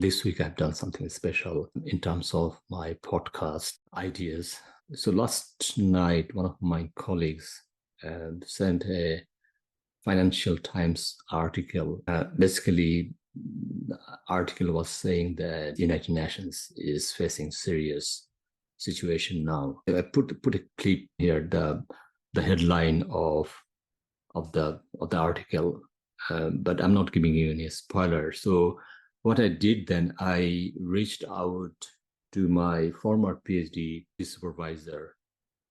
This week I've done something special in terms of my podcast ideas. So last night, one of my colleagues sent a Financial Times article. Basically, the article was saying that the United Nations is facing serious situation now. I put a clip here, the headline of the article, but I'm not giving you any spoiler. So what I did then, I reached out to my former PhD supervisor.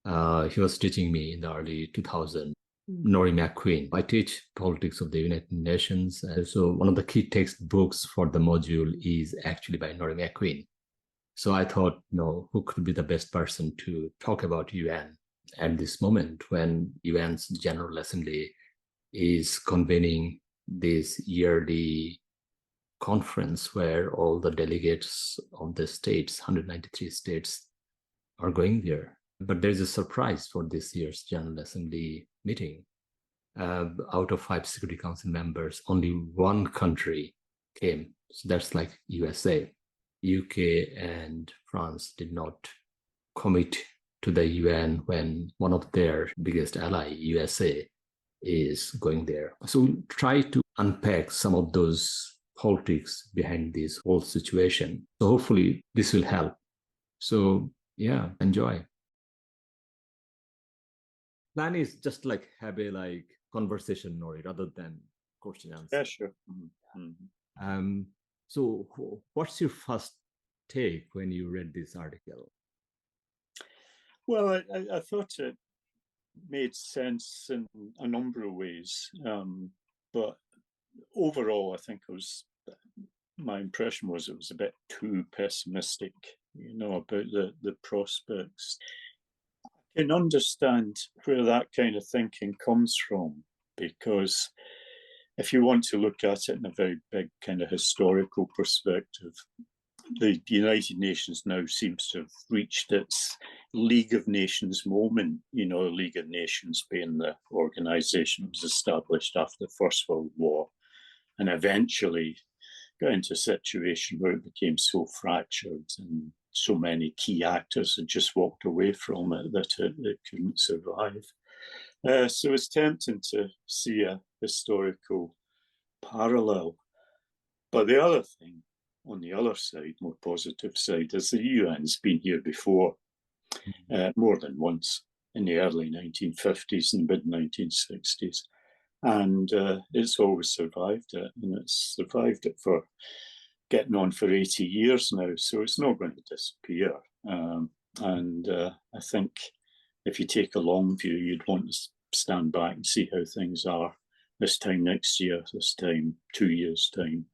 He was teaching me in the early 2000s, Norrie MacQueen. I teach politics of the United Nations. And so one of the key textbooks for the module is actually by Norrie MacQueen. So I thought, who could be the best person to talk about UN at this moment when UN's General Assembly is convening this yearly conference where all the delegates of the states, 193 states, are going there. But there's a surprise for this year's General Assembly meeting. Out of 5 Security Council members, only one country came. So that's like USA. UK and France did not commit to the UN when one of their biggest ally, USA, is going there. So we'll try to unpack some of those politics behind this whole situation. So hopefully this will help. So yeah, enjoy. Plan is just like have a conversation, Norrie, rather than question answer. Yeah, sure. Mm-hmm. So what's your first take when you read this article? Well, I thought it made sense in a number of ways, but overall, I think my impression was it was a bit too pessimistic, about the prospects. I can understand where that kind of thinking comes from, because if you want to look at it in a very big kind of historical perspective, the United Nations now seems to have reached its League of Nations moment. The League of Nations being the organization that was established after the First World War, and eventually got into a situation where it became so fractured and so many key actors had just walked away from it that it couldn't survive. So it's tempting to see a historical parallel. But the other thing, on the other side, more positive side, is the UN's been here before, more than once, in the early 1950s and mid-1960s. And it's always survived it, and it's survived it for getting on for 80 years now, so it's not going to disappear. I think if you take a long view, you'd want to stand back and see how things are this time next year, this time 2 years' time.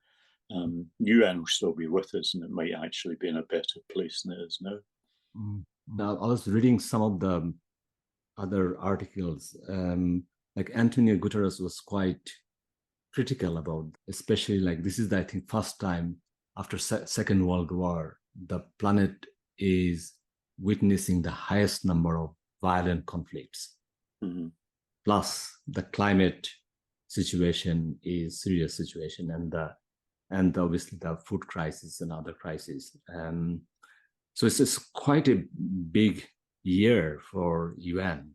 UN will still be with us, and it might actually be in a better place than it is now. Now, I was reading some of the other articles. Like Antonio Guterres was quite critical about, especially this is I think first time after Second World War, the planet is witnessing the highest number of violent conflicts. Mm-hmm. Plus the climate situation is serious situation, and obviously the food crisis and other crises. So it's quite a big year for UN.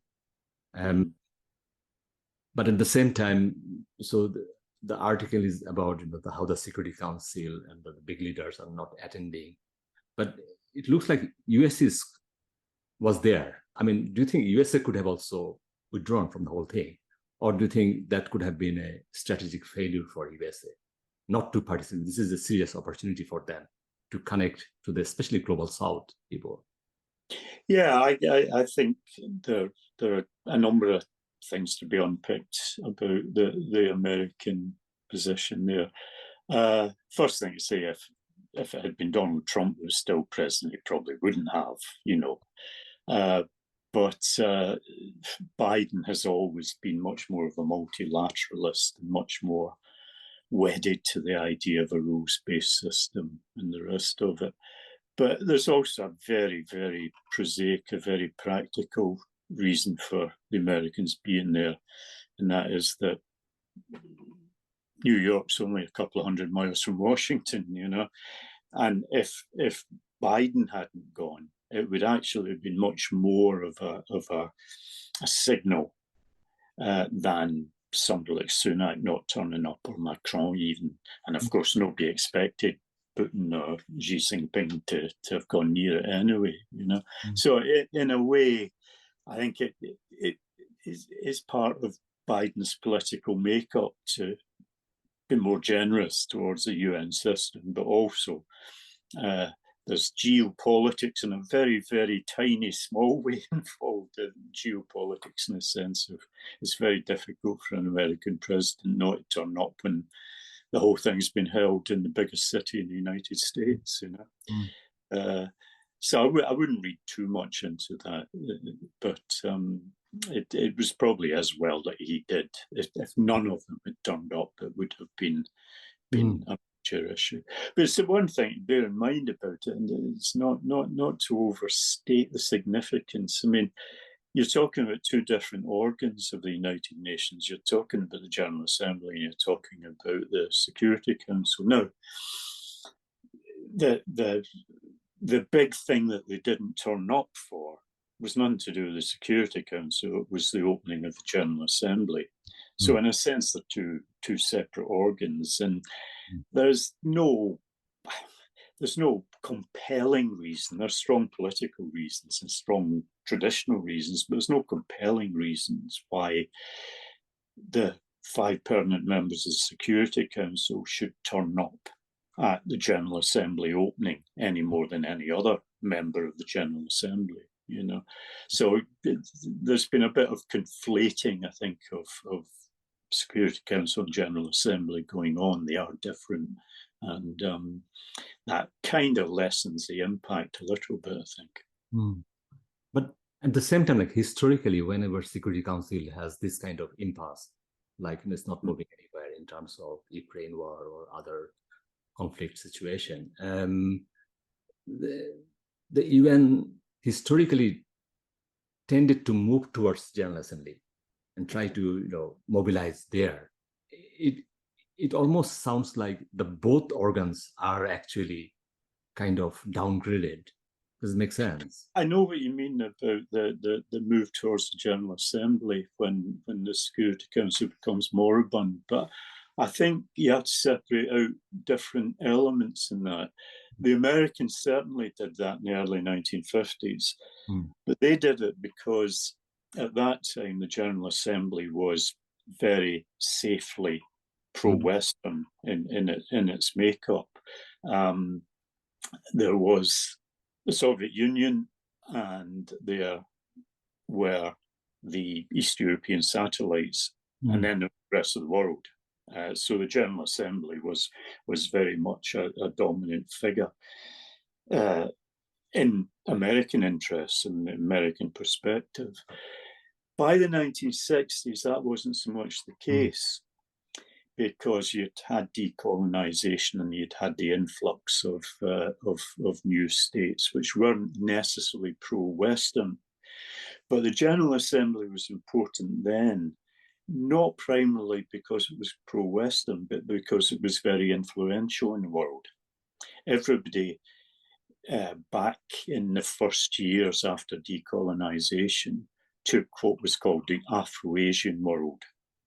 But at the same time, so the article is about how the Security Council and the big leaders are not attending. But it looks like US was there. I mean, do you think USA could have also withdrawn from the whole thing? Or do you think that could have been a strategic failure for USA not to participate? This is a serious opportunity for them to connect to the especially global South people. Yeah, I think there are a number of things to be unpicked about the American position there. First thing to say, if it had been Donald Trump who was still president, he probably wouldn't have, but Biden has always been much more of a multilateralist and much more wedded to the idea of a rules-based system and the rest of it. But there's also a very, very prosaic, a very practical reason for the Americans being there, and that is that New York's only a couple of 100 miles from Washington, And if Biden hadn't gone, it would actually have been much more of a signal than somebody like Sunak not turning up, or Macron even. And of course, nobody expected Putin or Xi Jinping to have gone near it anyway, you know. So in a way, I think it is part of Biden's political makeup to be more generous towards the UN system, but also there's geopolitics in a very, very tiny, small way involved in geopolitics, in the sense of it's very difficult for an American president not to turn up when the whole thing's been held in the biggest city in the United States, you know. So I wouldn't read too much into that, but it was probably as well that he did. If none of them had turned up, it would have been a major issue. But it's the one thing to bear in mind about it, and it's not to overstate the significance. I mean, you're talking about two different organs of the United Nations. You're talking about the General Assembly, and you're talking about the Security Council. Now, the big thing that they didn't turn up for was nothing to do with the Security Council. It was the opening of the General Assembly. So in a sense, they're two separate organs, and there's no compelling reason. There's strong political reasons and strong traditional reasons, but there's no compelling reasons why the 5 permanent members of the Security Council should turn up at the General Assembly opening any more than any other member of the General Assembly, you know. So there's been a bit of conflating, I think, of Security Council and General Assembly going on. They are different, and that kind of lessens the impact a little bit, I think. But at the same time, like historically, whenever Security Council has this kind of impasse, like it's not moving anywhere in terms of Ukraine war or other conflict situation, the UN historically tended to move towards General Assembly and try to mobilize there. It almost sounds like the both organs are actually kind of downgraded. Does it make sense? I know what you mean about the move towards the General Assembly when the Security Council becomes moribund, but I think you have to separate out different elements in that. The Americans certainly did that in the early 1950s, but they did it because at that time the General Assembly was very safely pro-Western in its makeup. There was the Soviet Union, and there were the East European satellites, and then the rest of the world. So the General Assembly was very much a dominant figure in American interests and American perspective. By the 1960s, that wasn't so much the case, because you'd had decolonization and you'd had the influx of new states, which weren't necessarily pro-Western. But the General Assembly was important then, not primarily because it was pro-Western, but because it was very influential in the world. Everybody back in the first years after decolonization took what was called the Afro-Asian world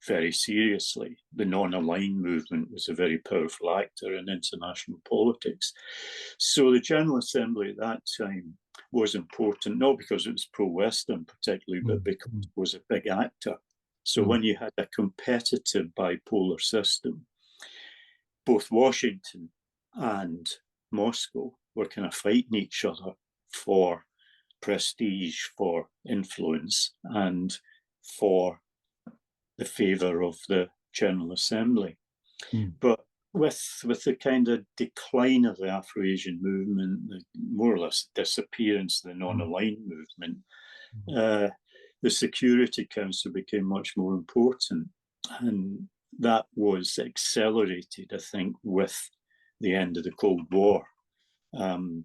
very seriously. The non-aligned movement was a very powerful actor in international politics. So the General Assembly at that time was important, not because it was pro-Western particularly, but because it was a big actor. So when you had a competitive bipolar system, both Washington and Moscow were kind of fighting each other for prestige, for influence, and for the favour of the General Assembly. But with the kind of decline of the Afro-Asian movement, the more or less disappearance of the non-aligned movement, the Security Council became much more important. And that was accelerated, I think, with the end of the Cold War.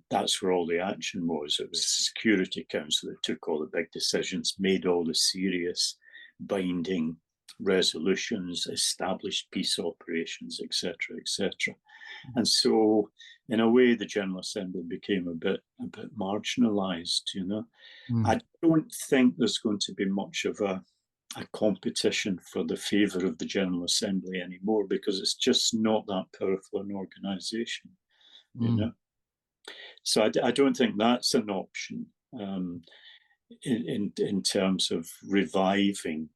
That's where all the action was. It was the Security Council that took all the big decisions, made all the serious, binding resolutions, established peace operations, etc., etc. And so, in a way, the General Assembly became a bit marginalised. You know, I don't think there's going to be much of a competition for the favour of the General Assembly anymore, because it's just not that powerful an organisation. You know, so I don't think that's an option in terms of reviving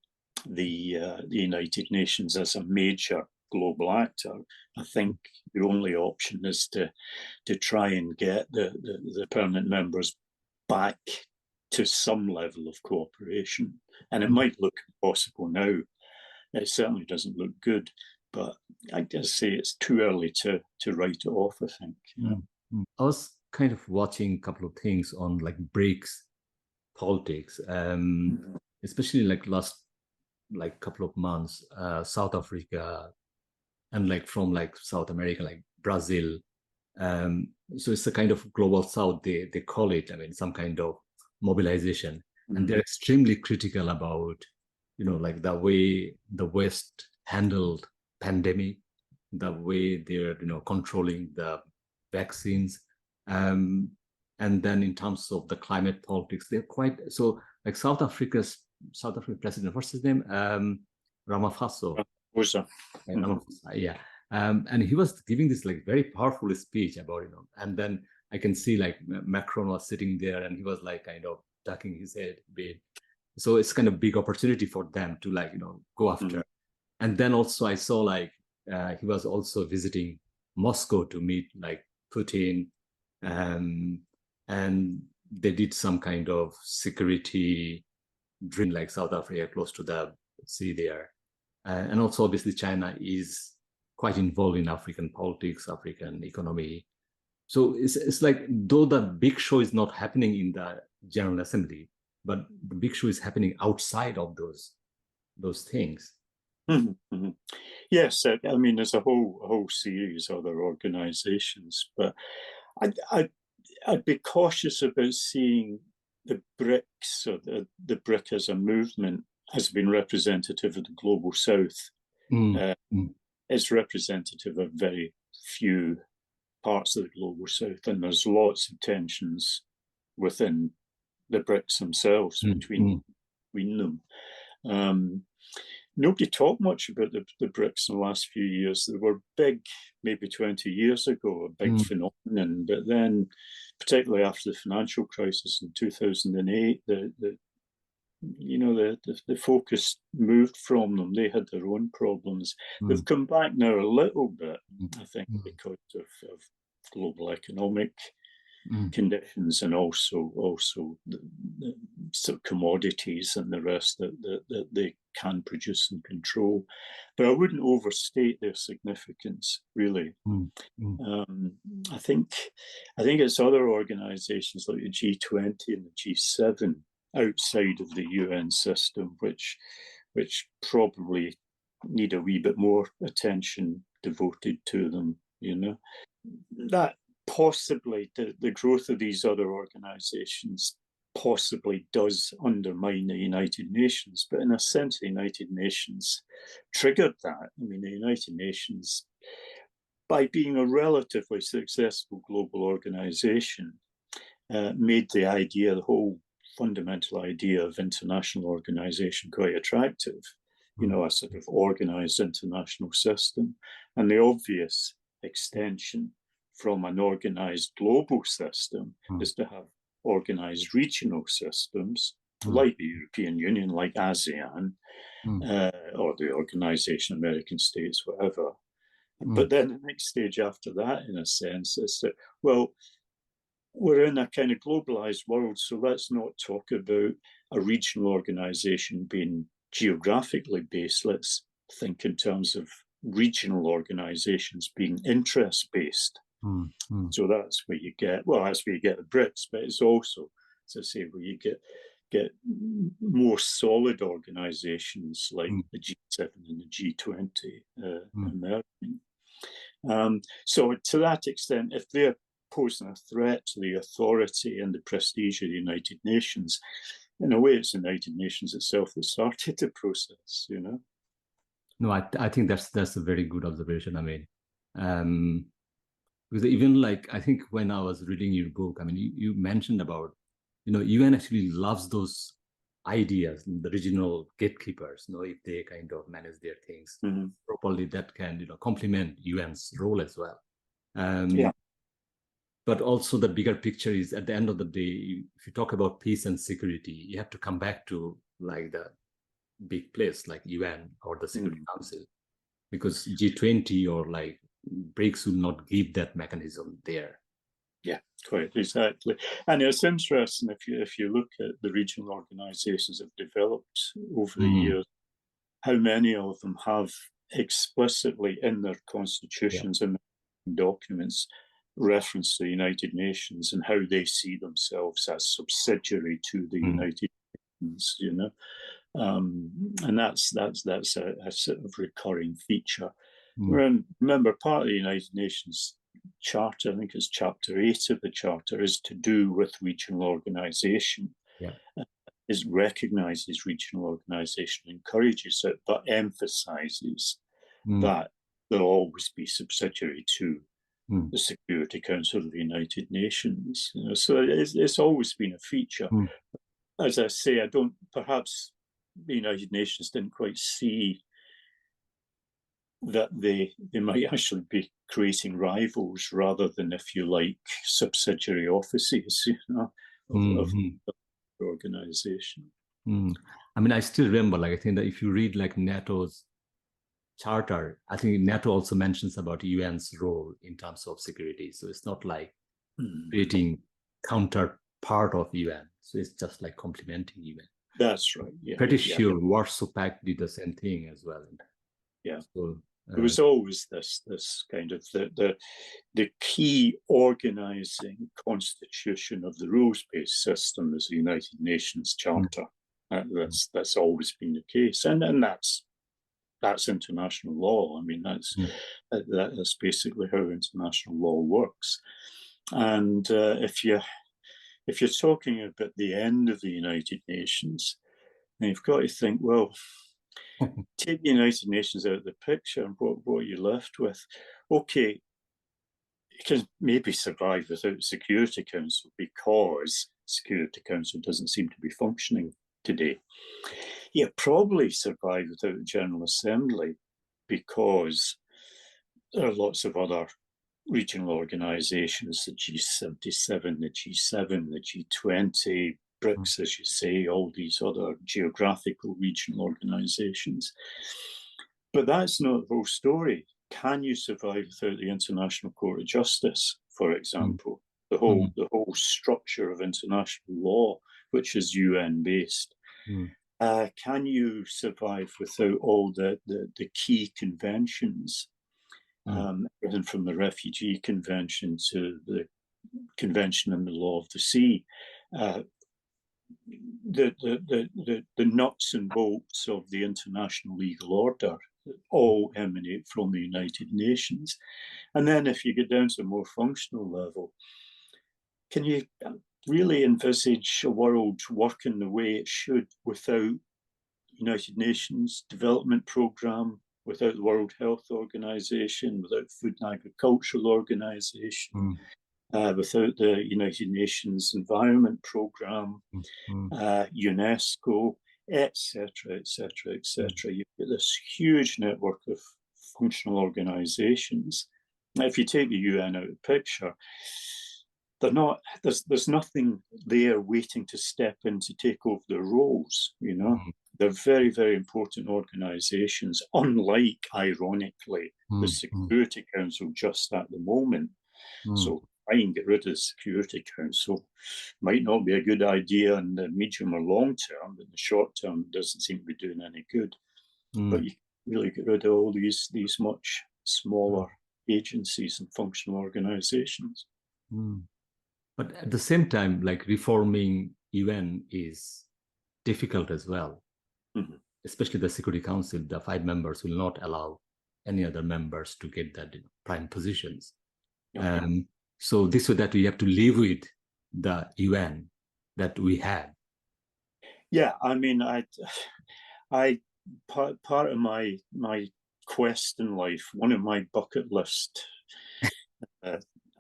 the United Nations as a major global actor. I think the only option is to try and get the permanent members back to some level of cooperation. And it might look impossible now. It certainly doesn't look good, but I guess say it's too early to write it off, I think. I was kind of watching a couple of things on like BRICS politics, especially like last like couple of months, South Africa and like from like South America, like Brazil. So it's a kind of global South, they call it, I mean, some kind of mobilization. And they're extremely critical about, you know, like the way the West handled pandemic, the way they're, you know, controlling the vaccines. And then in terms of the climate politics, they're quite, so like South African president, what's his name? Ramaphosa. Yeah. And he was giving this like very powerful speech about, you know, and then I can see like Macron was sitting there and he was like kind of ducking his head a bit. So it's kind of big opportunity for them to like, you know, go after. And then also I saw like he was also visiting Moscow to meet like Putin, and they did some kind of security drill like South Africa close to the sea there. And also obviously China is quite involved in African politics, African economy. So it's like, though the big show is not happening in the General Assembly, but the big show is happening outside of those things. Yes, I mean, there's a whole series of other organizations, but I'd be cautious about seeing the BRICS or the BRIC as a movement has been representative of the global South. It's representative of very few parts of the global South, and there's lots of tensions within the BRICS themselves between them. Nobody talked much about the BRICS in the last few years. They were big, maybe 20 years ago, a big phenomenon. But then, particularly after the financial crisis in 2008, the focus moved from them. They had their own problems. They've come back now a little bit, I think, because of global economic conditions and also the sort of commodities and the rest that they can produce and control. But I wouldn't overstate their significance, really. I think it's other organizations like the G20 and the G7 outside of the UN system, which probably need a wee bit more attention devoted to them, you know. That possibly, the growth of these other organizations possibly does undermine the United Nations, but in a sense, the United Nations triggered that. I mean, the United Nations, by being a relatively successful global organization, made the whole fundamental idea of international organization quite attractive. You know, a sort of organized international system. And the obvious extension from an organized global system is to have organized regional systems like the European Union, like ASEAN, or the Organization of American States, whatever. But then the next stage after that, in a sense, is that, well, we're in a kind of globalized world, so let's not talk about a regional organization being geographically based. Let's think in terms of regional organizations being interest-based. So that's where you get the BRICS, but it's also, as I say, where you get more solid organizations like the G7 and the G20 emerging. So to that extent, if they're posing a threat to the authority and the prestige of the United Nations, in a way, it's the United Nations itself that started the process, you know. No, I think that's a very good observation. I mean, because even like I think when I was reading your book, I mean, you mentioned about, UN actually loves those ideas, the regional gatekeepers. If they kind of manage their things properly, that can complement UN's role as well. Yeah. But also the bigger picture is, at the end of the day, if you talk about peace and security, you have to come back to like the big place like UN or the Security Council, because G20 or like BRICS will not give that mechanism there. Yeah, quite exactly. And it's interesting if you look at the regional organizations that have developed over the years, how many of them have explicitly in their constitutions and documents reference the United Nations and how they see themselves as subsidiary to the United Nations, and that's a sort of recurring feature. Remember, part of the United Nations Charter, I think it's Chapter 8 of the Charter, is to do with regional organisation. It recognises regional organisation, encourages it, but emphasises that they'll always be subsidiary to the Security Council of the United Nations. So it's always been a feature. As I say, perhaps the United Nations didn't quite see that they might actually be creating rivals rather than, if you like, subsidiary offices, of the organization. I mean, I still remember, like, I think that if you read like NATO's charter, I think NATO also mentions about UN's role in terms of security. So it's not like creating counterpart of UN. So it's just like complementing UN. That's right. Yeah. Pretty sure Warsaw Pact did the same thing as well. Yeah. So, there was always this kind of the key organizing constitution of the rules-based system is the United Nations Charter. That's always been the case, and that's international law. I mean, that's basically how international law works. And if you're talking about the end of the United Nations, then you've got to think, well, take the United Nations out of the picture, and what are you left with? Okay, it can maybe survive without the Security Council because Security Council doesn't seem to be functioning today. Yeah, probably survive without the General Assembly because there are lots of other regional organisations, the G77, the G7, the G20, BRICS, as you say, all these other geographical regional organisations. But that's not the whole story. Can you survive without the International Court of Justice, for example? The whole structure of international law, which is UN-based. Can you survive without all the key conventions, everything from the Refugee Convention to the Convention on the Law of the Sea? The nuts and bolts of the international legal order all emanate from the United Nations. And then if you get down to a more functional level, can you really envisage a world working the way it should without United Nations Development Programme, without the World Health Organization, without Food and Agricultural Organization, without the United Nations Environment Programme, UNESCO, etc., etc., etc. You've got this huge network of functional organizations. Now, if you take the UN out of the picture, there's nothing there waiting to step in to take over their roles, They're very, very important organizations, unlike, ironically, the Security Council just at the moment. So try and get rid of the Security Council might not be a good idea in the medium or long term, but in the short term, it doesn't seem to be doing any good. But you really get rid of all these much smaller agencies and functional organizations. But at the same time, like reforming UN is difficult as well. Especially the Security Council, the 5 members will not allow any other members to get that prime positions. So this way that we have to live with the UN that we had. Yeah, I mean, I part of my quest in life, one of my bucket list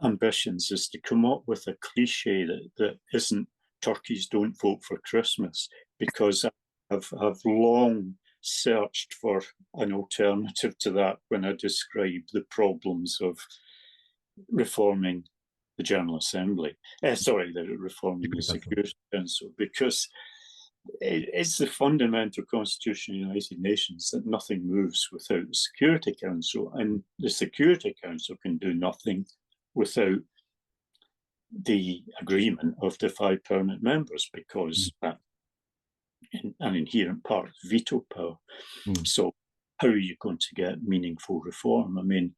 ambitions is to come up with a cliche that isn't turkeys don't vote for Christmas, because I've long searched for an alternative to that when I describe the problems of reforming the General Assembly. Reforming the Security Council, because it's the fundamental constitution of the United Nations that nothing moves without the Security Council, and the Security Council can do nothing without the agreement of the 5 permanent members, because that's an inherent part of veto power. So how are you going to get meaningful reform? I mean,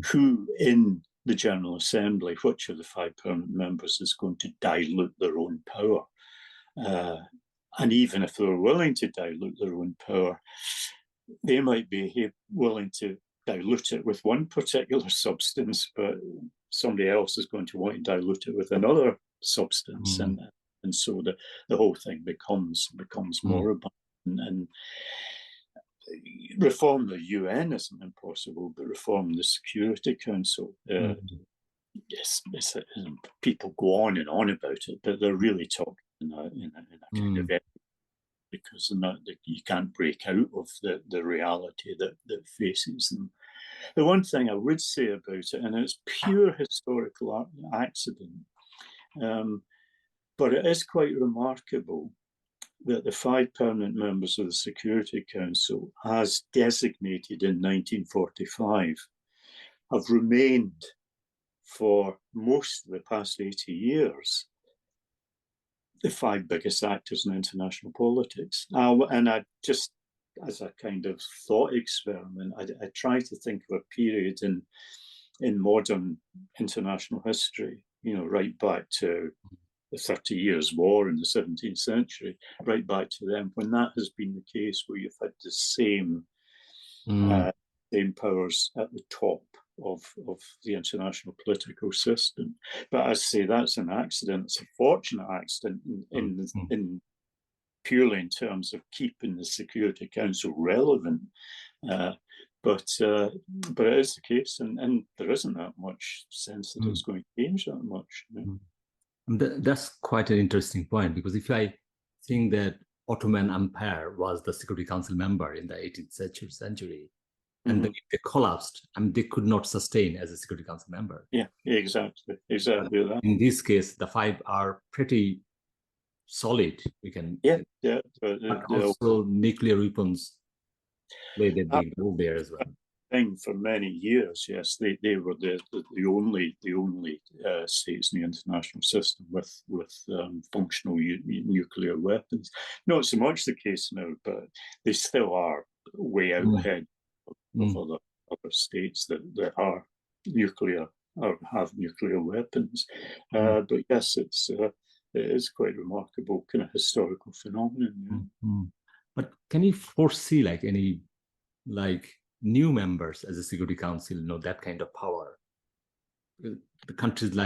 who in the General Assembly, which of the 5 permanent members is going to dilute their own power? And even if they're willing to dilute their own power, they might be willing to dilute it with one particular substance, but somebody else is going to want to dilute it with another substance, and so the whole thing becomes moribund. And reform the UN isn't impossible, but reform the Security Council, people go on and on about it, but they're really talking in a kind of, because you can't break out of the reality that faces them. The one thing I would say about it, and it's pure historical accident, but it is quite remarkable that the 5 permanent members of the Security Council, as designated in 1945, have remained for most of the past 80 years the 5 biggest actors in international politics. And I just, as a kind of thought experiment, I try to think of a period in modern international history, right back to the 30 Years' War in the 17th century, right back to them, when that has been the case, where you've had the same powers at the top of the international political system. But I say that's an accident. It's a fortunate accident in purely in terms of keeping the Security Council relevant. But it is the case, and there isn't that much sense that it's going to change that much. That's quite an interesting point, because if I think that Ottoman Empire was the Security Council member in the 18th century, and then they collapsed, and they could not sustain as a Security Council member. Yeah, exactly that. In this case, the 5 are pretty solid. We can but also nuclear weapons play that big role there as well. For many years, yes, they were the only states in the international system with functional nuclear weapons. Not so much the case now, but they still are way out ahead of other states that are nuclear or have nuclear weapons. But yes, it is quite remarkable kind of historical phenomenon. But can you foresee any new members as a Security Council, that kind of power? The countries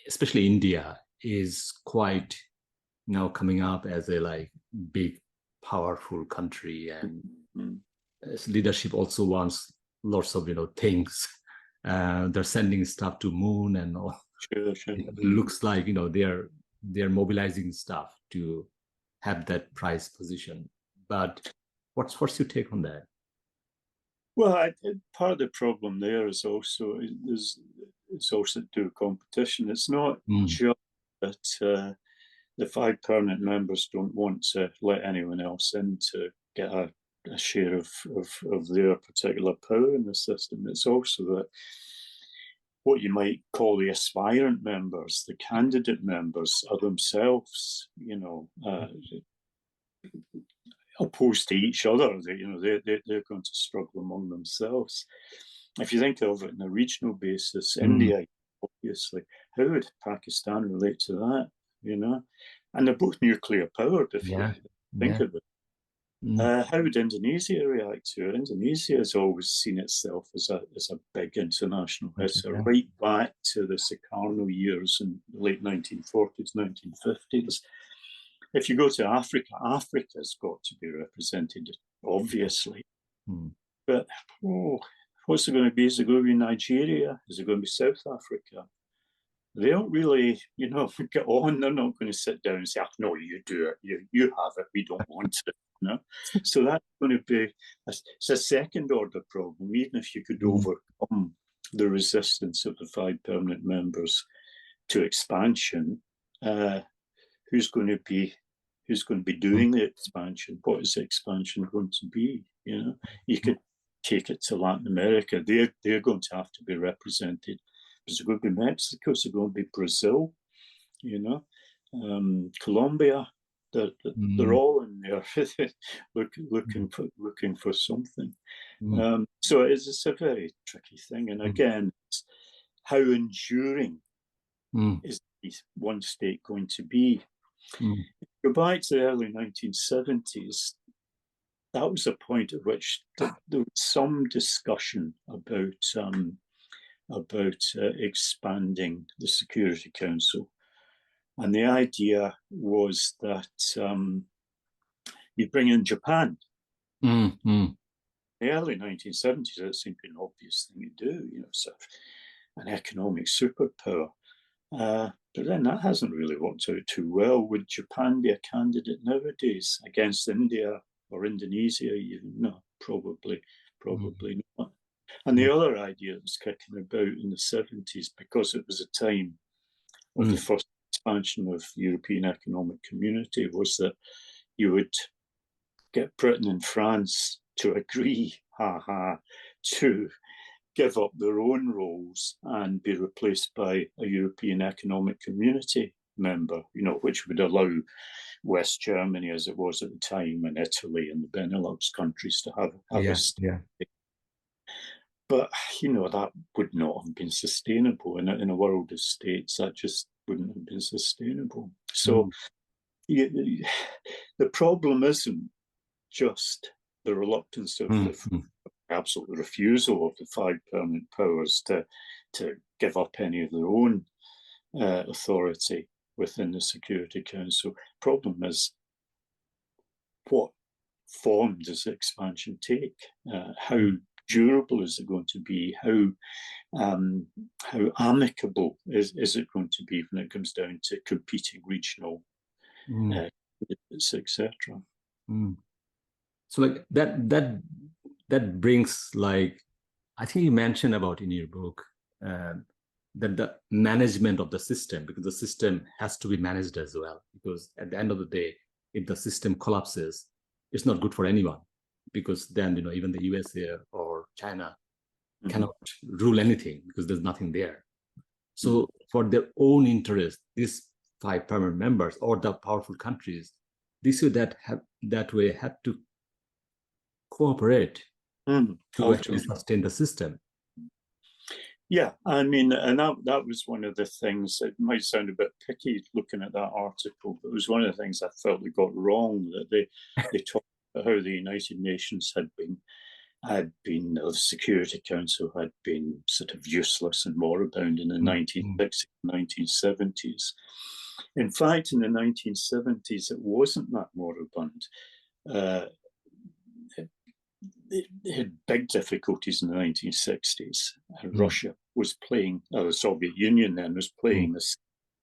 especially India, is quite now coming up as a big, powerful country, and its leadership also wants lots of things. They're sending stuff to moon and all. Sure. It looks like they're mobilizing stuff to have that prize position. But what's your take on that? Well, part of the problem there is also to do with competition. It's not just that the 5 permanent members don't want to let anyone else in to get a share of their particular power in the system. It's also that what you might call the aspirant members, the candidate members, are themselves, opposed to each other. They're going to struggle among themselves. If you think of it on a regional basis, India, obviously, how would Pakistan relate to that? And they're both nuclear powered, if you think of it. How would Indonesia react to it? Indonesia has always seen itself as a big international hitter, right back to the Sukarno years in the late 1940s, 1950s. If you go to Africa, Africa's got to be represented obviously. Mm. But what's it going to be? Is it going to be Nigeria? Is it going to be South Africa? They don't really, get on. They're not going to sit down and say, no, you do it. You have it. We don't want it. So that's going to be it's a second order problem. Even if you could overcome the resistance of the 5 permanent members to expansion, who's going to be doing the expansion? What is the expansion going to be? You could take it to Latin America. They're going to have to be represented. Is it going to be Mexico? Is it going to be Brazil? Colombia. They're all in there looking for something. So it's a very tricky thing. And again, how enduring is one state going to be? Go back to the early 1970s. That was a point at which there was some discussion about expanding the Security Council. And the idea was that you bring in Japan. In the early 1970s, it seemed to be an obvious thing to do, sort of an economic superpower. But then that hasn't really worked out too well. Would Japan be a candidate nowadays against India or Indonesia even? No, probably not. And the other idea that was kicking about in the 70s, because it was a time of the first expansion of the European Economic Community, was that you would get Britain and France to agree, to give up their own roles and be replaced by a European Economic Community member, which would allow West Germany, as it was at the time, and Italy and the Benelux countries to have a state. But, that would not have been sustainable. In a world of states, that just wouldn't have been sustainable. So the problem isn't just the reluctance of the absolute refusal of the 5 permanent powers to give up any of their own authority within the Security Council. Problem is, what form does the expansion take? How durable is it going to be? How amicable is it going to be when it comes down to competing regional candidates, etc.? So like that brings, like, I think you mentioned about in your book that the management of the system, because the system has to be managed as well, because at the end of the day, if the system collapses, it's not good for anyone, because then even the USA or China cannot rule anything because there's nothing there. So for their own interest, these 5 permanent members or the powerful countries, this way that way had to cooperate to actually sustain the system. Yeah, I mean, and that was one of the things. It might sound a bit picky looking at that article, but it was one of the things I felt they got wrong, that they talked about how the United Nations had been, the Security Council had been sort of useless and moribund in the 1960s, 1970s. In fact, in the 1970s, it wasn't that moribund. It had big difficulties in the 1960s. Russia was playing, the Soviet Union then was playing the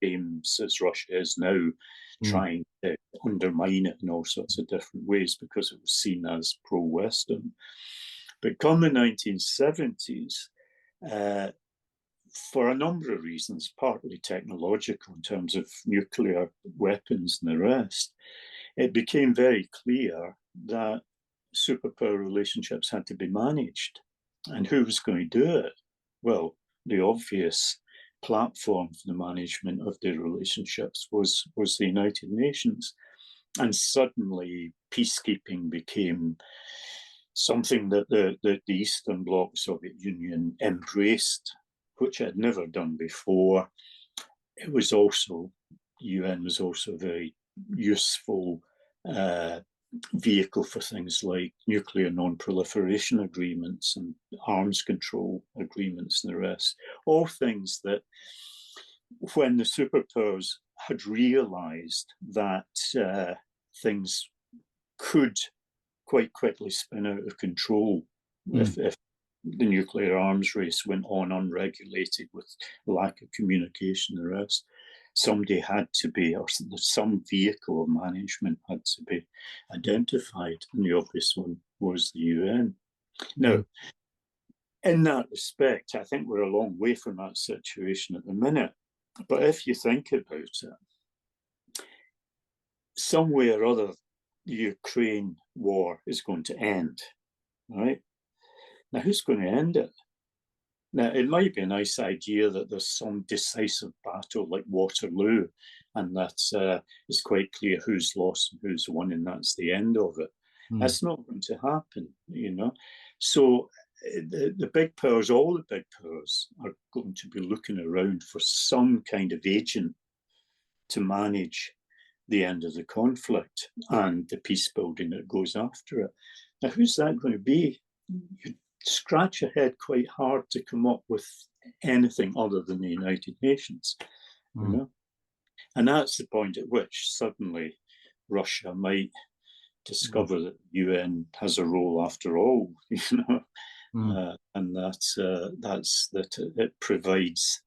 games as Russia is now, trying to undermine it in all sorts of different ways because it was seen as pro-Western. But come the 1970s, for a number of reasons, partly technological in terms of nuclear weapons and the rest, it became very clear that superpower relationships had to be managed. And who was going to do it? Well, the obvious platform for the management of the relationships was the United Nations. And suddenly peacekeeping became something that the Eastern Bloc Soviet Union embraced, which it had never done before. It was also, UN was also a very useful vehicle for things like nuclear non-proliferation agreements and arms control agreements and the rest. All things that, when the superpowers had realized that things could quite quickly spin out of control if the nuclear arms race went on unregulated with lack of communication and the rest. Somebody had to be, or some vehicle of management had to be identified, and the obvious one was the UN. Now, in that respect, I think we're a long way from that situation at the minute. But if you think about it, some way or other, the Ukraine war is going to end, right? Now, who's going to end it? Now, it might be a nice idea that there's some decisive battle like Waterloo, and that it's quite clear who's lost and who's won, and that's the end of it. That's not going to happen, you know. So the big powers, all the big powers, are going to be looking around for some kind of agent to manage the end of the conflict and the peace building that goes after it. Now, who's that going to be? You scratch your head quite hard to come up with anything other than the United Nations, you know? And that's the point at which suddenly Russia might discover that the UN has a role after all, you know, and that it provides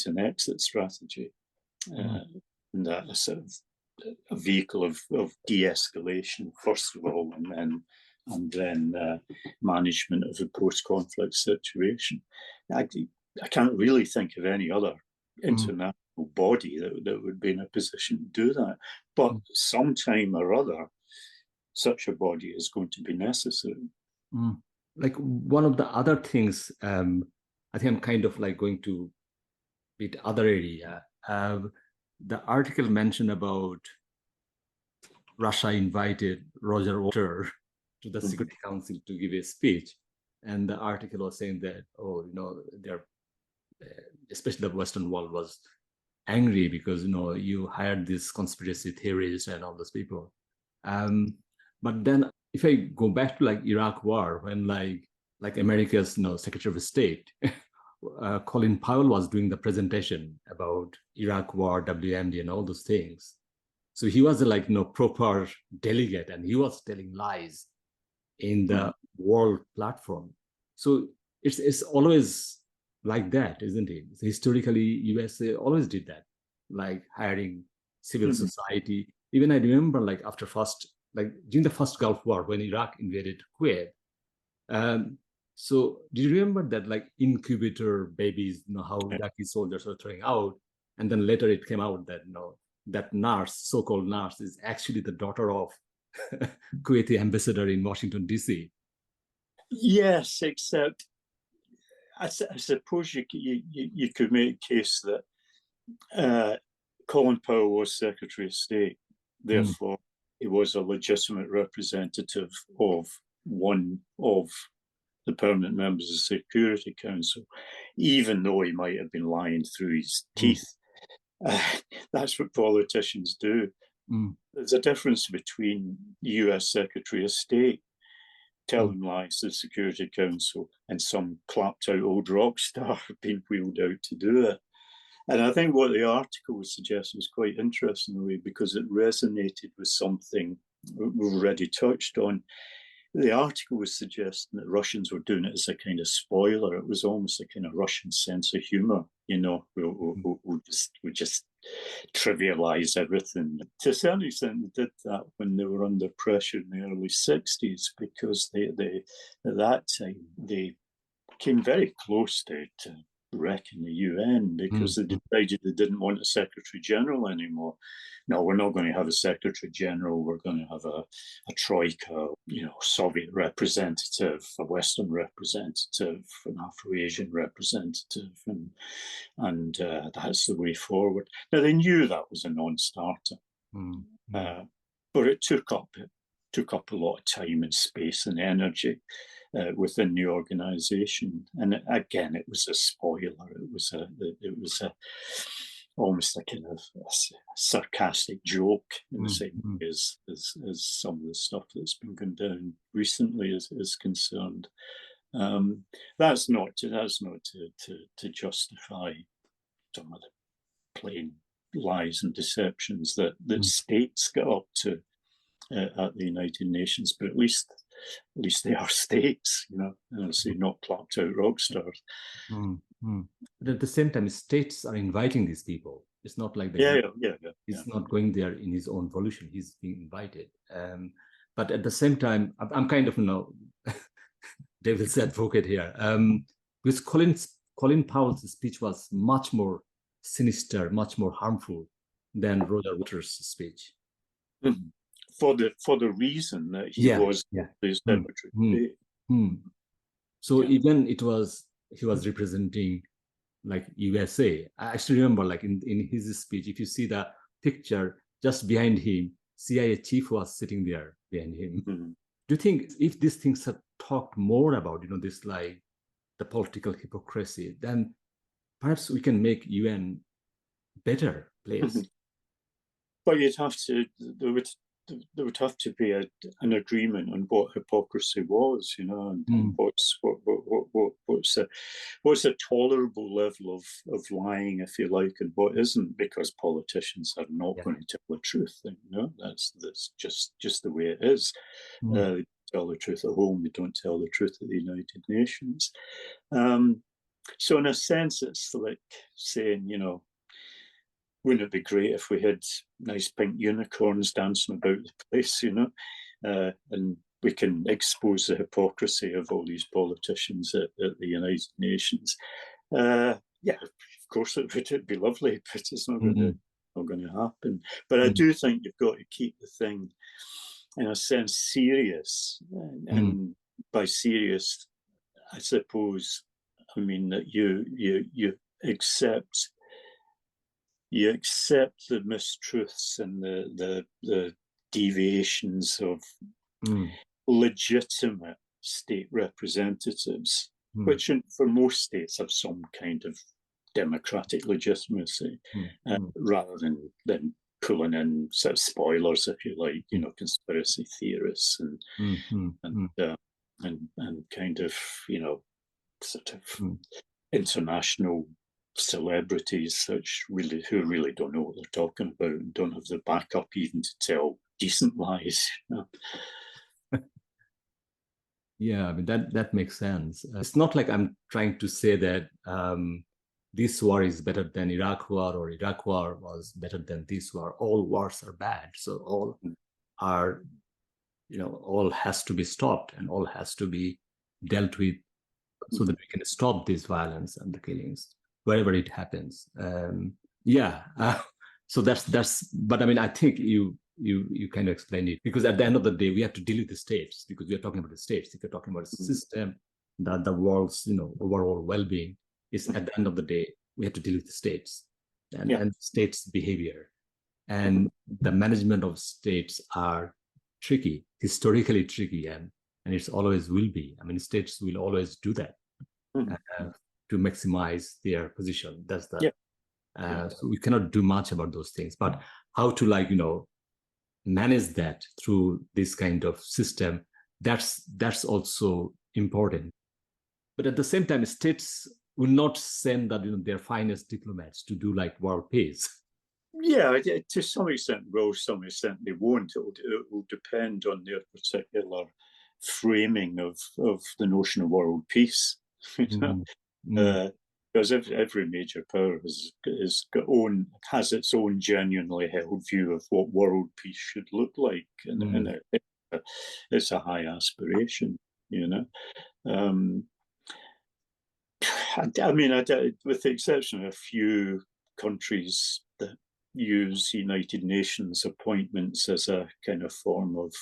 an exit strategy, and a sort of a vehicle of de-escalation first of all, and then management of the post-conflict situation. I can't really think of any other international body that would be in a position to do that. But sometime or other, such a body is going to be necessary. Like one of the other things, I think I'm kind of like going to bit other area. The article mentioned about Russia invited Roger Waters to the Security Council to give a speech, and the article was saying that, oh, you know, they're especially the Western world was angry because, you know, you hired these conspiracy theorists and all those people. But then if I go back to like Iraq war, when like America's, you know, Secretary of State, Colin Powell was doing the presentation about Iraq war, WMD and all those things. So he was like, you know, proper delegate, and he was telling lies in the world platform. So it's always like that, isn't it? Historically, USA always did that, like hiring civil society. Even I remember like after during the first Gulf War when Iraq invaded Kuwait. So do you remember that like incubator babies, you know, how Iraqi soldiers are throwing out, and then later it came out that, you know, that nurse, so-called nurse, is actually the daughter of Kuwaiti ambassador in Washington, D.C. Yes, except I suppose you could make a case that Colin Powell was Secretary of State, therefore he was a legitimate representative of one of the permanent members of the Security Council, even though he might have been lying through his teeth. That's what politicians do. There's a difference between the US Secretary of State telling lies to the Security Council and some clapped out old rock star being wheeled out to do it. And I think what the article was suggesting was quite interesting in a way, because it resonated with something we've already touched on. The article was suggesting that Russians were doing it as a kind of spoiler. It was almost a kind of Russian sense of humor, you know, we'll just trivialize everything. To a certain extent, they did that when they were under pressure in the early 60s, because they at that time, they came very close to wrecking the UN, because they decided they didn't want a Secretary General anymore. No, we're not going to have a Secretary General. We're going to have a troika, you know, Soviet representative, a Western representative, an Afro-Asian representative, and that's the way forward. Now, they knew that was a non-starter, but it took up a lot of time and space and energy within the organisation, and again, it was a spoiler. It was almost a kind of a sarcastic joke in the same way as some of the stuff that's been going down recently is concerned. That's not to justify some of the plain lies and deceptions that states get up to at the United Nations, but at least they are states, so not clapped out rock stars. But at the same time, states are inviting these people. It's not like he's not going there in his own volition. He's being invited. But at the same time, I'm kind of devil's advocate here. Because Colin Powell's speech was much more sinister, much more harmful than Roger Waters' speech. For the reason that he was his secretary. So even he was representing like USA. I actually remember, like in his speech, if you see the picture just behind him, CIA chief was sitting there behind him. Do you think if these things are talked more about, this like the political hypocrisy, then perhaps we can make UN better place? But there would have to be an agreement on what hypocrisy was, and what's a tolerable level of lying, if you like, and what isn't, because politicians are not going to tell the truth. That's just the way it is. They tell the truth at home, they don't tell the truth at the United Nations. So in a sense, it's like saying, wouldn't it be great if we had nice pink unicorns dancing about the place, and we can expose the hypocrisy of all these politicians at the United Nations. Of course it would be lovely, but it's not going to happen. But I do think you've got to keep the thing, in a sense, serious. And by serious, I suppose, I mean that you accept the mistruths and the deviations of legitimate state representatives, which for most states have some kind of democratic legitimacy, rather than pulling in sort of spoilers, if you like, conspiracy theorists and kind of, sort of international celebrities who really don't know what they're talking about and don't have the backup even to tell decent lies. Yeah, I mean that makes sense. It's not like I'm trying to say that this war is better than Iraq war, or Iraq war was better than this war. All wars are bad, so all are, all has to be stopped and all has to be dealt with, so that we can stop this violence and the killings wherever it happens. So that's. But I mean, I think you kind of explained it, because at the end of the day, we have to deal with the states, because we are talking about the states. If you're talking about a system that the world's overall well-being is, at the end of the day, we have to deal with the states and states' behavior, and the management of states are tricky, historically tricky, and it's always will be. I mean, states will always do that to maximize their position. That's the so we cannot do much about those things. But how to manage that through this kind of system, that's also important. But at the same time, states will not send their finest diplomats to do like world peace. Yeah, to some extent will, some extent they won't. It will depend on their particular framing of the notion of world peace. Because every major power has its own genuinely held view of what world peace should look like, and it's a high aspiration, I mean, with the exception of a few countries that use United Nations appointments as a kind of form of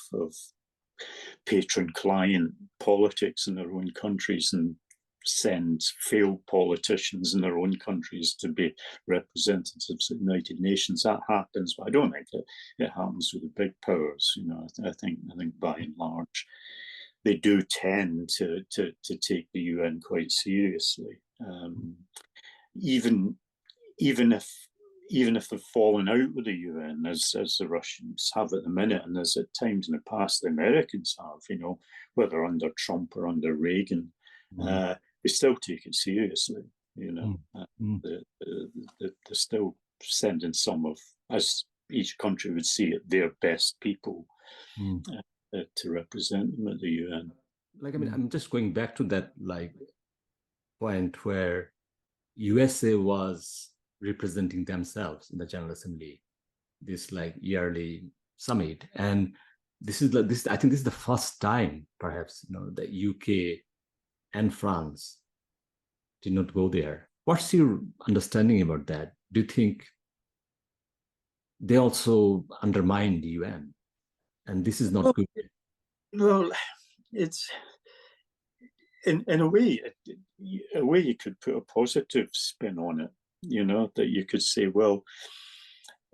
patron-client politics in their own countries, and send failed politicians in their own countries to be representatives of the United Nations. That happens, but I don't think it happens with the big powers. I think by and large, they do tend to take the UN quite seriously, even if they're falling out with the UN, as the Russians have at the minute, and as at times in the past the Americans have, whether under Trump or under Reagan, they still take it seriously. They're still sending some of, as each country would see it, their best people to represent them at the UN. Like, I mean, I'm just going back to that like point where USA was representing themselves in the General Assembly, this like yearly summit, and this is I think this is the first time, perhaps, that UK and France did not go there. What's your understanding about that? Do you think they also undermine the UN, and this is not good? Well, it's in a way you could put a positive spin on it. That you could say, well,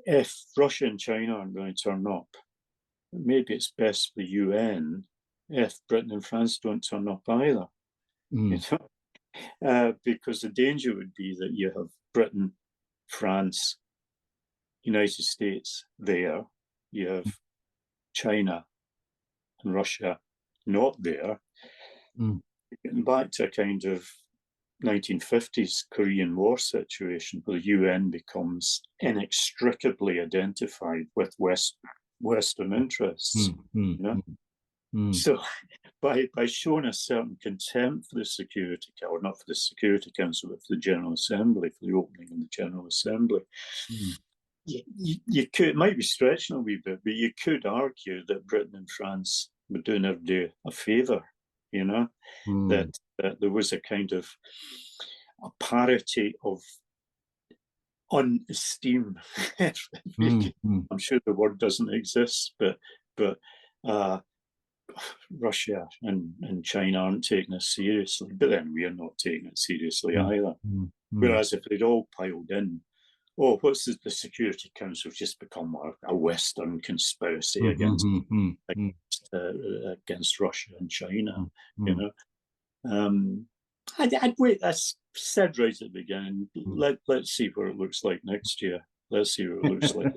if Russia and China aren't going to turn up, maybe it's best for the UN if Britain and France don't turn up either. Because the danger would be that you have Britain, France, United States there, you have China and Russia not there. Getting back to a kind of 1950s Korean War situation where the UN becomes inextricably identified with Western interests. So by showing a certain contempt for the Security Council, or not for the Security Council, but for the General Assembly, for the opening of the General Assembly, you could, it might be stretching a wee bit, but you could argue that Britain and France were doing everybody a favour, that there was a kind of a parity of unesteem. I'm sure the word doesn't exist, but Russia and China aren't taking us seriously, but then we're not taking it seriously either. Whereas if they'd all piled in, what's the Security Council just become a Western conspiracy against Russia and China, I'd wait. That's said right at the beginning. Let's see what it looks like next year. Let's see what it looks like.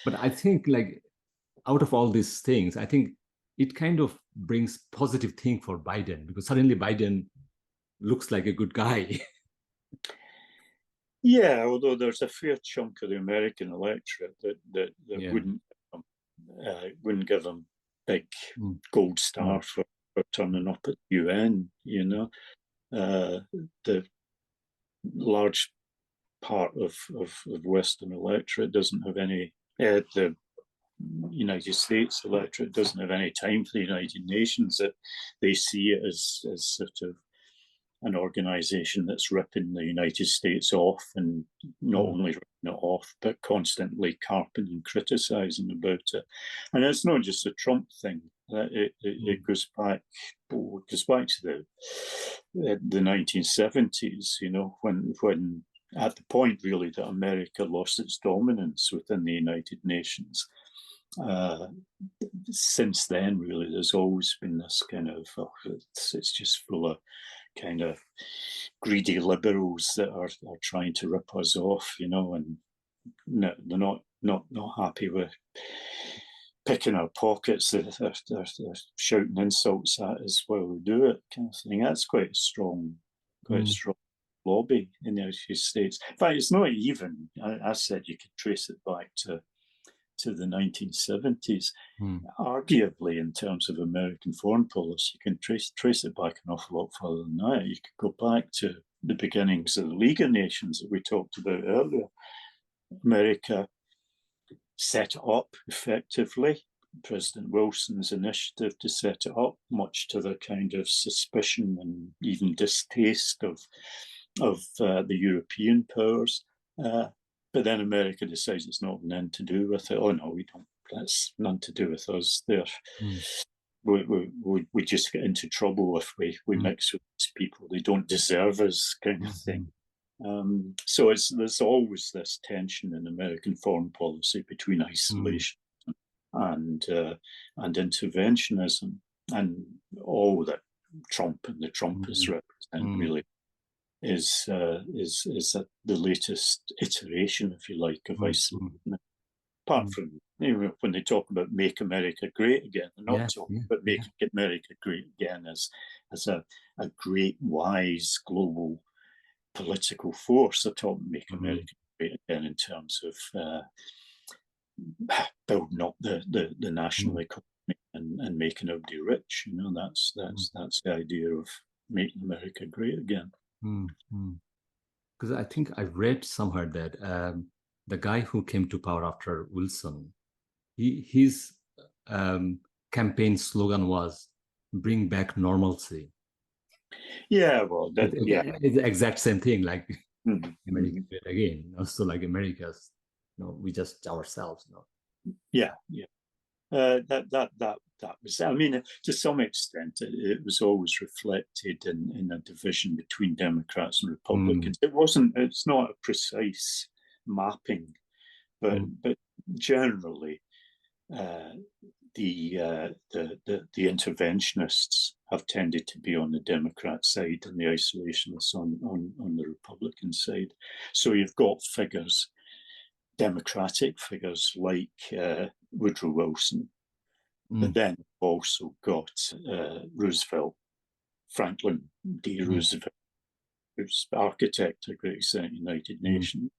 But I think, like, out of all these things, I think it kind of brings positive thing for Biden, because suddenly Biden looks like a good guy. Yeah, although there's a fair chunk of the American electorate that wouldn't give him big gold star for turning up at the UN. The large part of Western electorate doesn't have any. The United States electorate doesn't have any time for the United Nations. That they see it as sort of an organization that's ripping the United States off, and not only ripping it off, but constantly carping and criticizing about it. And it's not just a Trump thing. It goes back to the 1970s, when at the point really that America lost its dominance within the United Nations. Since then, really, there's always been this kind of it's just full of kind of greedy liberals that are trying to rip us off, and they're not happy with picking our pockets. They're shouting insults at us while we do it, kind of thing. That's quite a strong lobby in the United States. In fact, it's not even. I said you could trace it back to the 1970s. Arguably, in terms of American foreign policy, you can trace it back an awful lot further than that. You could go back to the beginnings of the League of Nations that we talked about earlier. America set it up effectively. President Wilson's initiative to set it up, much to the kind of suspicion and even distaste of the European powers. But then America decides it's not nothing to do with it. Oh no, we don't. That's nothing to do with us. We just get into trouble if we mix with these people. They don't deserve us, kind of thing. So there's always this tension in American foreign policy between isolation and interventionism, and all that Trump and the Trumpists represent really is the latest iteration, if you like, of isolation. Apart from when they talk about "Make America Great Again," they're not talking about "Make America Great Again" as a great, wise global political force. They're talking "Make America Great Again" in terms of building up the national economy and making everybody rich. You know, that's the idea of making America great again. Because I think I read somewhere that the guy who came to power after Wilson, his campaign slogan was "Bring back normalcy." Yeah, well, it's the exact same thing. Like America did again. Also, like America's, we just ourselves. Yeah. That was. I mean, to some extent, it was always reflected in a division between Democrats and Republicans. It's not a precise mapping, but generally, the interventionists have tended to be on the Democrat side and the isolationists on the Republican side. So you've got figures, Democratic figures like Woodrow Wilson, but then also got Roosevelt, Franklin D. Roosevelt, who's architect of Great United Nations.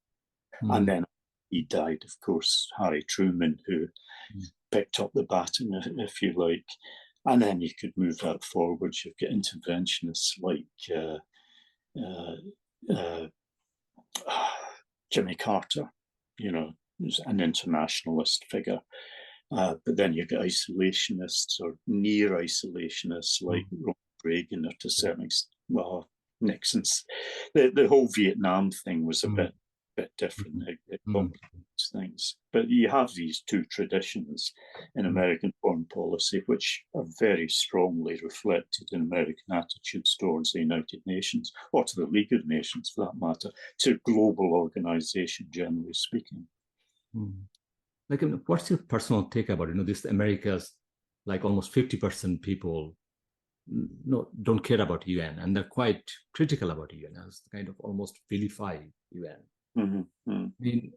And then he died, of course, Harry Truman, who picked up the baton, if you like. And then you could move that forward. You've got interventionists like Jimmy Carter, who's an internationalist figure. But then you've got isolationists or near isolationists like Ronald Reagan, or to a certain extent, well, Nixon's. The whole Vietnam thing was a bit different. It complicates things. But you have these two traditions in American foreign policy, which are very strongly reflected in American attitudes towards the United Nations, or to the League of Nations for that matter, to global organization, generally speaking. Like, what's your personal take about this? America's, like, almost 50% people don't care about UN, and they're quite critical about UN, as kind of almost vilify UN. I mean,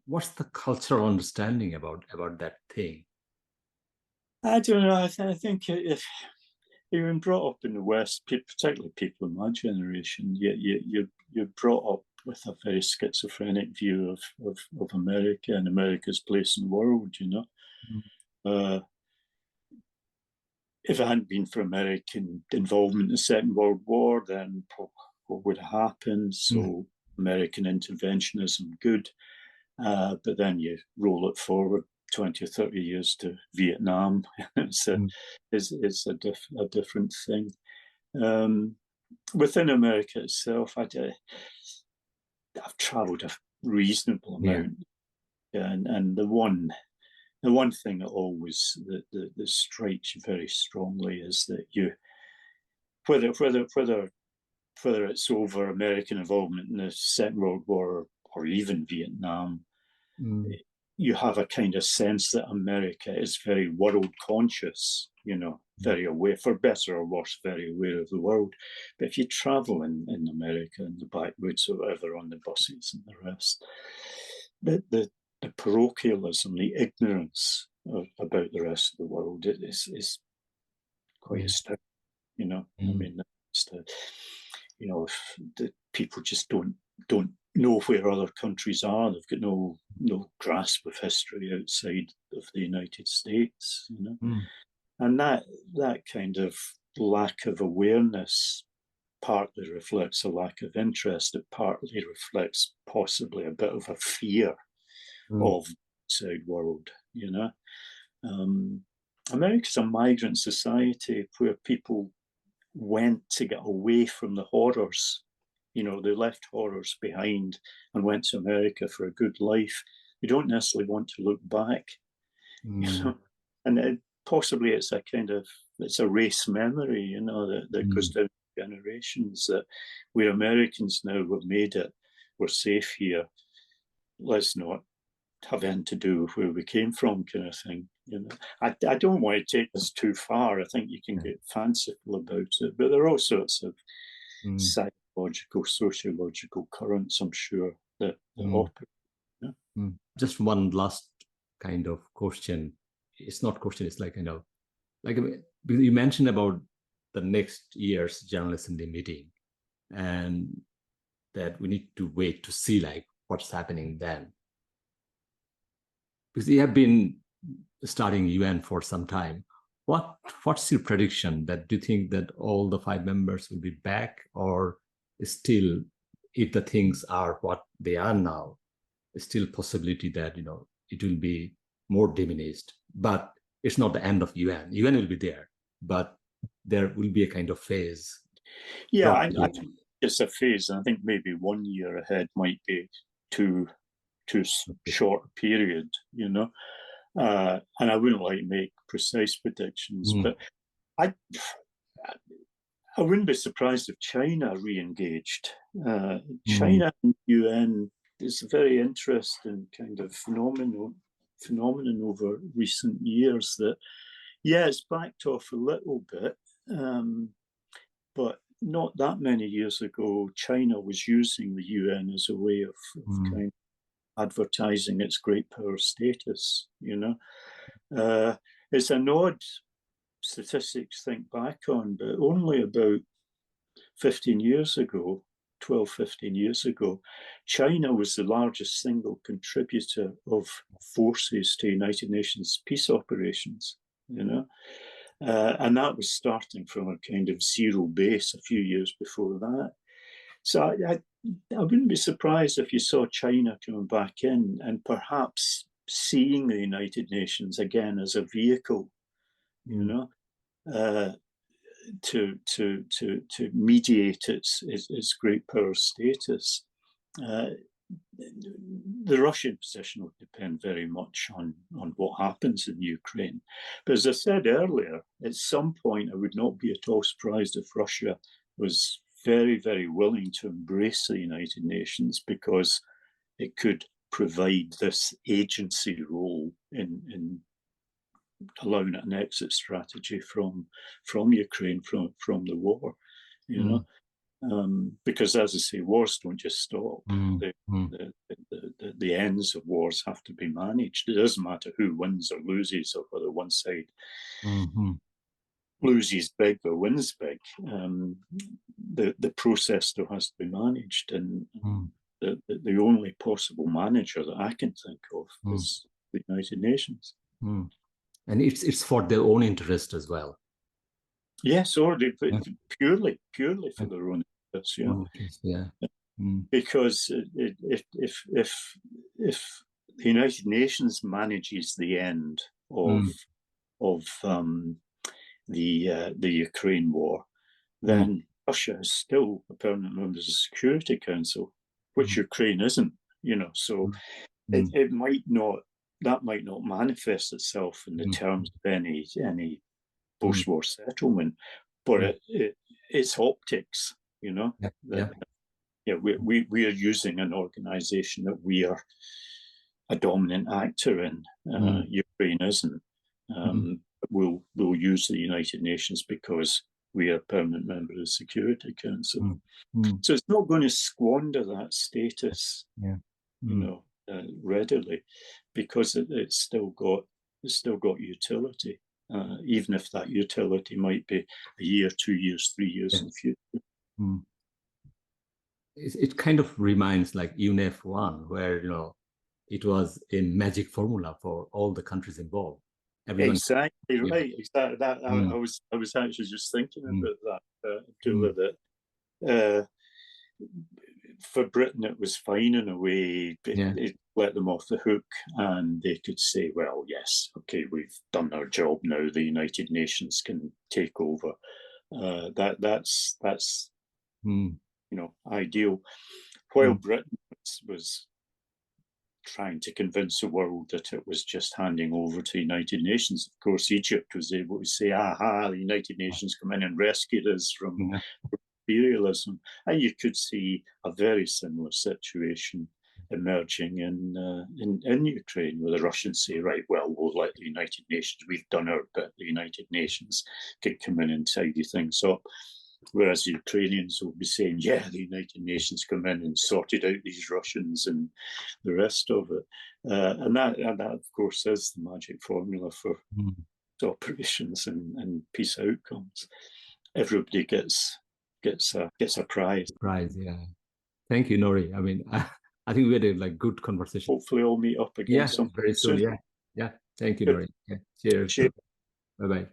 what's the cultural understanding about that thing? I don't know. I think if you've been brought up in the West, particularly people in my generation, you're brought up with a very schizophrenic view of America and America's place in the world. If it hadn't been for American involvement in the Second World War, then what would have happened? So American interventionism, good. But then you roll it forward 20 or 30 years to Vietnam. It's a different thing. Within America itself, I've travelled a reasonable amount, and the one thing that always that strikes you very strongly is that whether it's over American involvement in the Second World War or even Vietnam, you have a kind of sense that America is very world conscious, very aware, for better or worse, very aware of the world. But if you travel in America, in the backwoods or whatever, on the buses and the rest, the parochialism, the ignorance about the rest of the world is quite astounding. I mean, if the people just don't know where other countries are. They've got no grasp of history outside of the United States. And that kind of lack of awareness partly reflects a lack of interest. It partly reflects possibly a bit of a fear of the outside world. America's a migrant society where people went to get away from the horrors. They left horrors behind and went to America for a good life. You don't necessarily want to look back. And possibly it's a race memory, that goes down generations, that we're Americans now, we've made it, we're safe here. Let's not have anything to do with where we came from, kind of thing. I don't want to take this too far. I think you can get fanciful about it, but there are all sorts of psychological, sociological currents, I'm sure, that operate. Just one last kind of question. It's not question, it's like, like you mentioned about the next year's General Assembly meeting, and that we need to wait to see like what's happening then. because you have been studying UN for some time. What's your prediction? That do you think that all the 5 members will be back, or still, if the things are what they are now, still possibility that it will be more diminished? But it's not the end of UN. UN will be there, but there will be a kind of phase. Yeah, I think it's a phase, and I think maybe 1 year ahead might be too short a period, and I wouldn't like to make precise predictions, but I wouldn't be surprised if China re-engaged. China and UN is a very interesting kind of phenomenon over recent years that, yeah, it's backed off a little bit, but not that many years ago, China was using the UN as a way of kind of advertising its great power status, It's an odd statistics think back on, but only about 15 years ago, 12, 15 years ago, China was the largest single contributor of forces to United Nations peace operations, and that was starting from a kind of zero base a few years before that. So I wouldn't be surprised if you saw China coming back in and perhaps seeing the United Nations again as a vehicle, to mediate its great power status. The Russian position will depend very much on what happens in Ukraine. But as I said earlier, at some point, I would not be at all surprised if Russia was very, very willing to embrace the United Nations, because it could provide this agency role in allowing an exit strategy from Ukraine, from the war, because, as I say, wars don't just stop. The ends of wars have to be managed. It doesn't matter who wins or loses, or whether one side loses big or wins big. The process still has to be managed, and the only possible manager that I can think of is the United Nations. And it's for their own interest as well. Yes, or purely for their own interests. Because if the United Nations manages the end of the Ukraine war, then Russia is still a permanent member of the Security Council, which Ukraine isn't. So it might not. That might not manifest itself in the terms of any post-war settlement, but it's optics. We are using an organization that we are a dominant actor in. Ukraine isn't. We'll use the United Nations because we are a permanent member of the Security Council. So it's not going to squander that status, readily, because it's still got utility, even if that utility might be a year, 2 years, 3 years in the future. It kind of reminds like UNEF 1, where it was a magic formula for all the countries involved. Everyone, exactly right. Exactly that. I was actually just thinking about that. That for Britain, it was fine in a way. It let them off the hook, and they could say, "Well, yes, okay, we've done our job now. The United Nations can take over." That's ideal. While Britain was trying to convince the world that it was just handing over to the United Nations, of course, Egypt was able to say, "Aha, the United Nations come in and rescued us from imperialism." And you could see a very similar situation emerging in Ukraine, where the Russians say, "Right, well, we'll let the United Nations, we've done our bit, the United Nations can come in and tidy things up." Whereas the Ukrainians will be saying, "Yeah, the United Nations come in and sorted out these Russians and the rest of it." And that, of course, is the magic formula for operations and peace outcomes. Everybody gets a prize. Prize, yeah. Thank you, Norrie. I mean, I think we had a like good conversation. Hopefully, we'll meet up again Yeah, very soon. soon. Yeah. Thank you, Good. Norrie. Yeah. Cheers. Cheers. Bye bye.